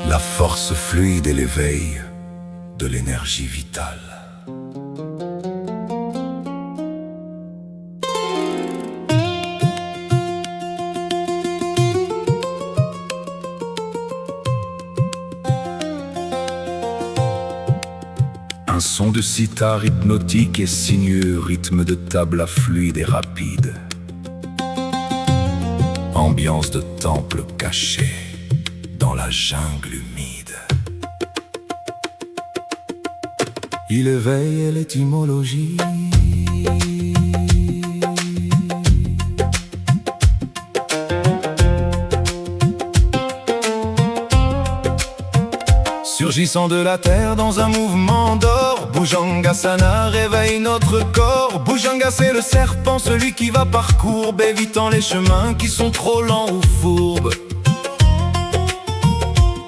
La force fluide et l'éveil de l'énergie vitale. Un son de sitar hypnotique et sinueux, rythme de tabla fluide et rapide. Ambiance de temple caché dans la jungle humide. Il éveille l'étymologie. Surgissant de la terre dans un mouvement d'or, Bhujangasana réveille notre corps. Bhujanga c'est le serpent, celui qui va par courbe, évitant les chemins qui sont trop lents ou fourbes.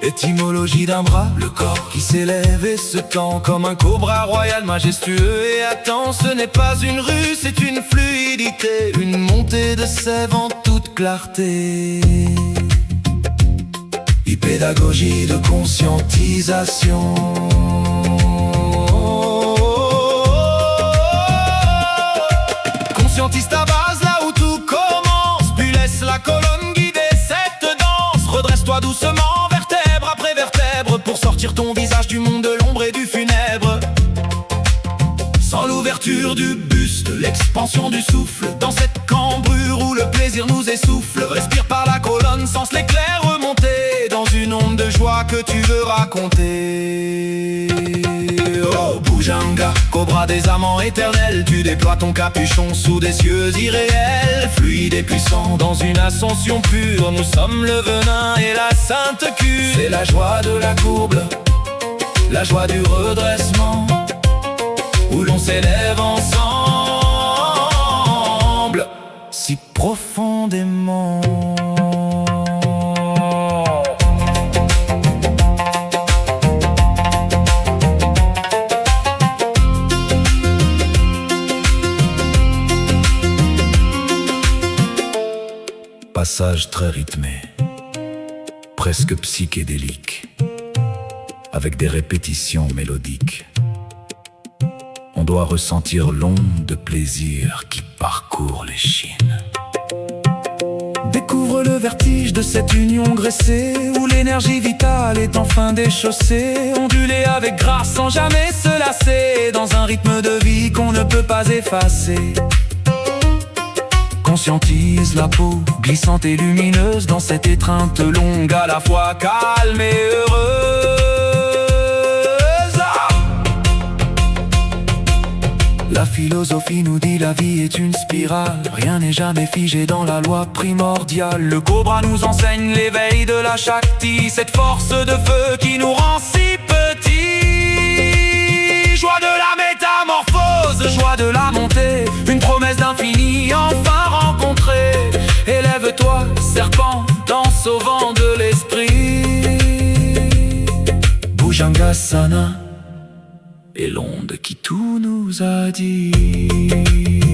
Étymologie d'un bras, le corps qui s'élève et se tend comme un cobra royal majestueux. Et attends, ce n'est pas une rue, c'est une fluidité, une montée de sève en toute clarté. Pédagogie de conscientisation. Conscientise ta base là où tout commence, puis laisse la colonne guider cette danse. Redresse-toi doucement, vertèbre après vertèbre, pour sortir ton visage du monde de l'ombre et du funèbre. Sans l'ouverture du buste, l'expansion du souffle, dans cette cambrure où le plaisir nous essouffle. Respire par la colonne, sens l'éclair remonter dans une onde de joie que tu veux raconter. Oh Bhujanga, cobra des amants éternels, tu déploies ton capuchon sous des cieux irréels. Fluide et puissant dans une ascension pure, nous sommes le venin et la sainte cure. C'est la joie de la courbe, la joie du redressement, où l'on s'élève ensemble, si profondément. Passage très rythmé, presque psychédélique, avec des répétitions mélodiques. On doit ressentir l'onde de plaisir qui parcourt les chines. Découvre le vertige de cette union graissée, où l'énergie vitale est enfin déchaussée. Ondulée avec grâce sans jamais se lasser, dans un rythme de vie qu'on ne peut pas effacer. Conscientise la peau, glissante et lumineuse, dans cette étreinte longue, à la fois calme et heureuse. La philosophie nous dit la vie est une spirale, rien n'est jamais figé dans la loi primordiale. Le cobra nous enseigne l'éveil de la Shakti, cette force de feu qui nous rend si petits. Joie de la métamorphose, joie de la montée, une promesse d'infini enfin rencontrée. Élève-toi, serpent, danse au vent de l'esprit. Bhujangasana est l'onde qui tout nous a dit.